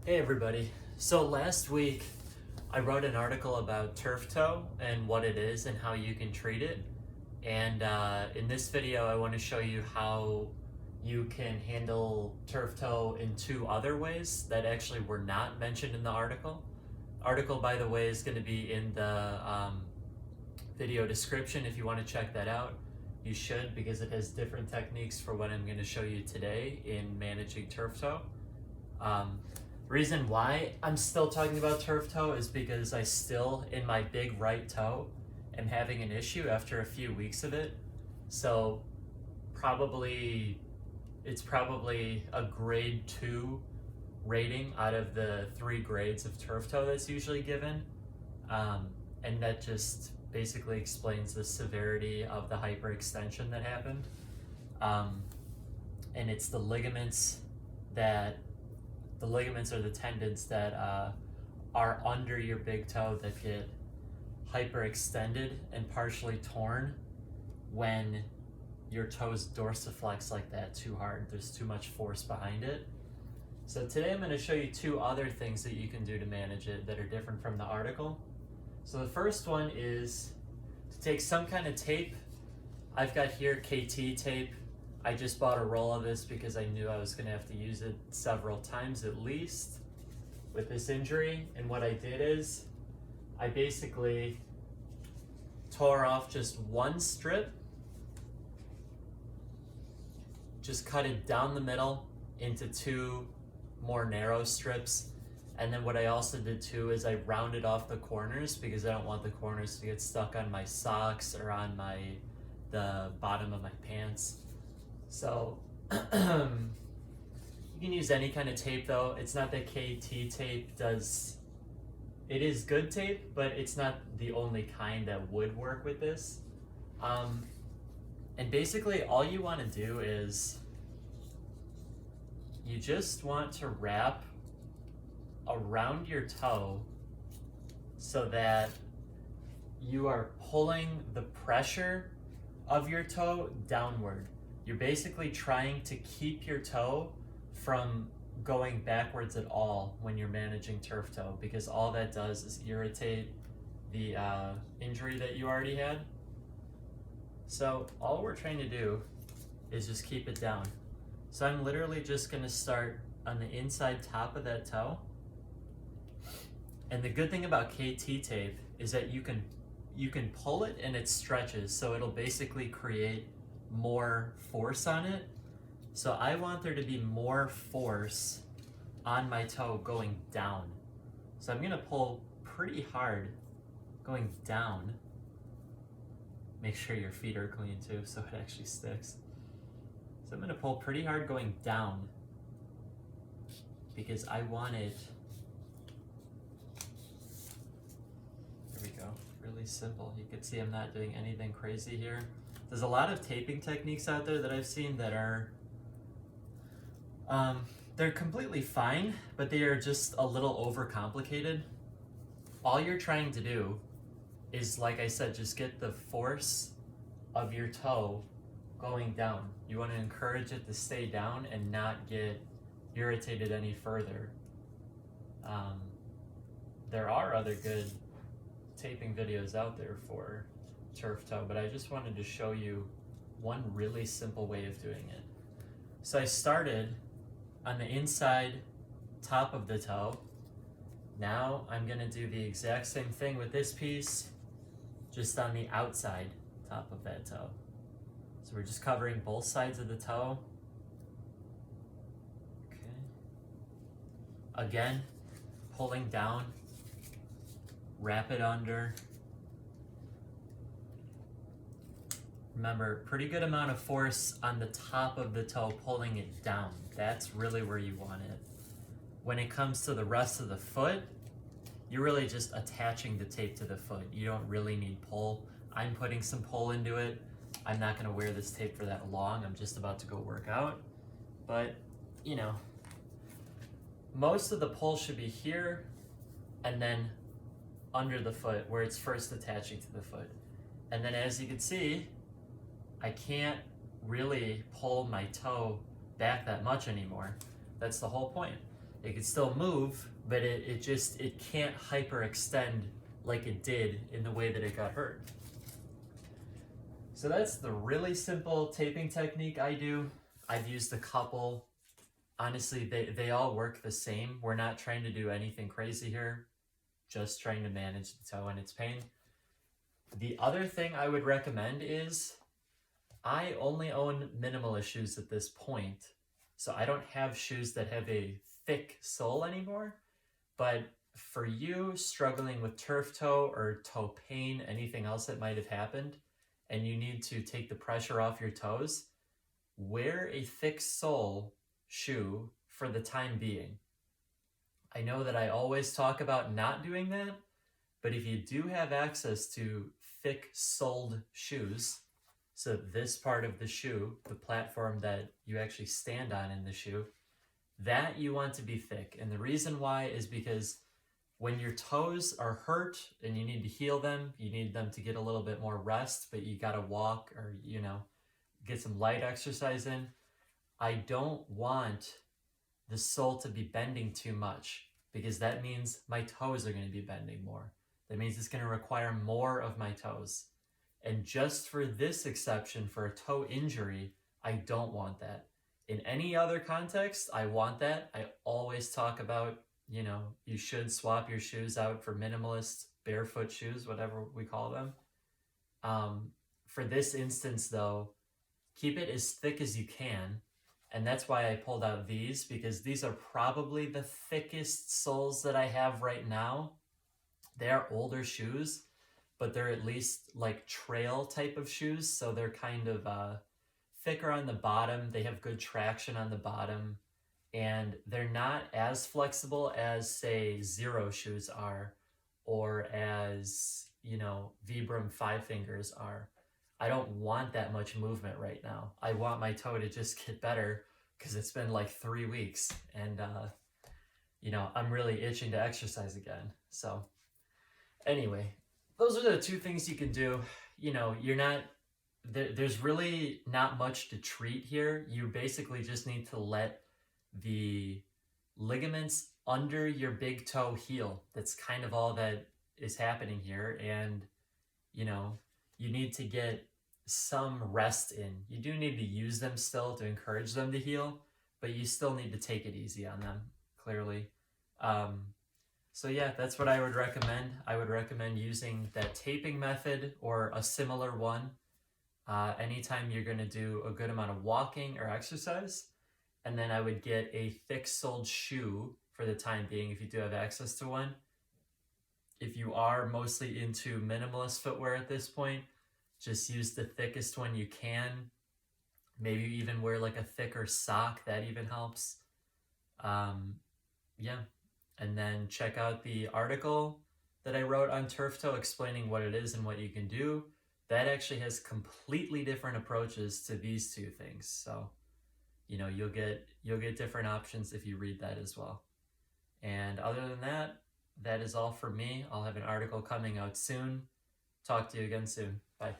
Hey everybody. So last week I wrote an article about turf toe and what it is and how you can treat it. And in this video I want to show you how you can handle turf toe in two other ways that actually were not mentioned in the article. Article, by the way, is going to be in the video description if you want to check that out. You should, because it has different techniques for what I'm going to show you today in managing turf toe. Reason why I'm still talking about turf toe is because I still, in my big right toe, am having an issue after a few weeks of it. So it's probably a grade 2 rating out of the 3 grades of turf toe that's usually given. And that just basically explains the severity of the hyperextension that happened. And it's the ligaments or the tendons that are under your big toe that get hyperextended and partially torn when your toes dorsiflex like that too hard. There's too much force behind it. So today I'm going to show you two other things that you can do to manage it that are different from the article. So the first one is to take some kind of tape. I've got here KT tape. I just bought a roll of this because I knew I was going to have to use it several times at least with this injury. And what I did is I basically tore off just one strip, just cut it down the middle into two more narrow strips. And then what I also did too is I rounded off the corners because I don't want the corners to get stuck on my socks or on the bottom of my pants. So you can use any kind of tape though. It's not that KT tape does, it is good tape, but it's not the only kind that would work with this. And basically all you want to do is you just want to wrap around your toe so that you are pulling the pressure of your toe downward. You're basically trying to keep your toe from going backwards at all when you're managing turf toe, because all that does is irritate the injury that you already had. So all we're trying to do is just keep it down. So I'm literally just going to start on the inside top of that toe. And the good thing about KT tape is that you can pull it and it stretches, so it'll basically create more force on it. So I want there to be more force on my toe going down. So I'm going to pull pretty hard going down. Make sure your feet are clean too so it actually sticks. So I'm going to pull pretty hard going down because I want it. There we go. Really simple. You can see I'm not doing anything crazy here. There's a lot of taping techniques out there that I've seen that are they're completely fine, but they are just a little overcomplicated. All you're trying to do is, like I said, just get the force of your toe going down. You want to encourage it to stay down and not get irritated any further. There are other good taping videos out there for turf toe, but I just wanted to show you one really simple way of doing it. So I started on the inside top of the toe. Now I'm going to do the exact same thing with this piece, just on the outside top of that toe. So we're just covering both sides of the toe. Okay. Again, pulling down, wrap it under. Remember, pretty good amount of force on the top of the toe, pulling it down. That's really where you want it. When it comes to the rest of the foot, you're really just attaching the tape to the foot. You don't really need pull. I'm putting some pull into it. I'm not going to wear this tape for that long. I'm just about to go work out. But, you know, most of the pull should be here and then under the foot where it's first attaching to the foot. And then as you can see, I can't really pull my toe back that much anymore. That's the whole point. It can still move, but it can't hyperextend like it did in the way that it got hurt. So that's the really simple taping technique I do. I've used a couple. Honestly, they all work the same. We're not trying to do anything crazy here, just trying to manage the toe and its pain. The other thing I would recommend is I only own minimalist shoes at this point, so I don't have shoes that have a thick sole anymore. But for you struggling with turf toe or toe pain, anything else that might have happened, and you need to take the pressure off your toes, wear a thick sole shoe for the time being. I know that I always talk about not doing that, but if you do have access to thick soled shoes, so this part of the shoe, the platform that you actually stand on in the shoe, that you want to be thick. And the reason why is because when your toes are hurt and you need to heal them, you need them to get a little bit more rest, but you got to walk or, get some light exercise in. I don't want the sole to be bending too much because that means my toes are going to be bending more. That means it's going to require more of my toes. And just for this exception, for a toe injury, I don't want that. In any other context, I want that. I always talk about, you should swap your shoes out for minimalist barefoot shoes, whatever we call them. For this instance, though, keep it as thick as you can. And that's why I pulled out these, because these are probably the thickest soles that I have right now. They are older shoes, but they're at least like trail type of shoes. So they're kind of thicker on the bottom. They have good traction on the bottom. And they're not as flexible as, say, Zero shoes are, or as, Vibram 5 Fingers are. I don't want that much movement right now. I want my toe to just get better because it's been like 3 weeks and, I'm really itching to exercise again. So anyway, those are the two things you can do. There's really not much to treat here. You basically just need to let the ligaments under your big toe heal. That's kind of all that is happening here. And, you need to get some rest in. You do need to use them still to encourage them to heal, but you still need to take it easy on them, clearly. So yeah, that's what I would recommend. I would recommend using that taping method or a similar one anytime you're going to do a good amount of walking or exercise. And then I would get a thick-soled shoe for the time being if you do have access to one. If you are mostly into minimalist footwear at this point, just use the thickest one you can. Maybe even wear like a thicker sock, that even helps. Yeah. And then check out the article that I wrote on turf toe explaining what it is and what you can do. That actually has completely different approaches to these two things. So, you'll get different options if you read that as well. And other than that, that is all for me. I'll have an article coming out soon. Talk to you again soon. Bye.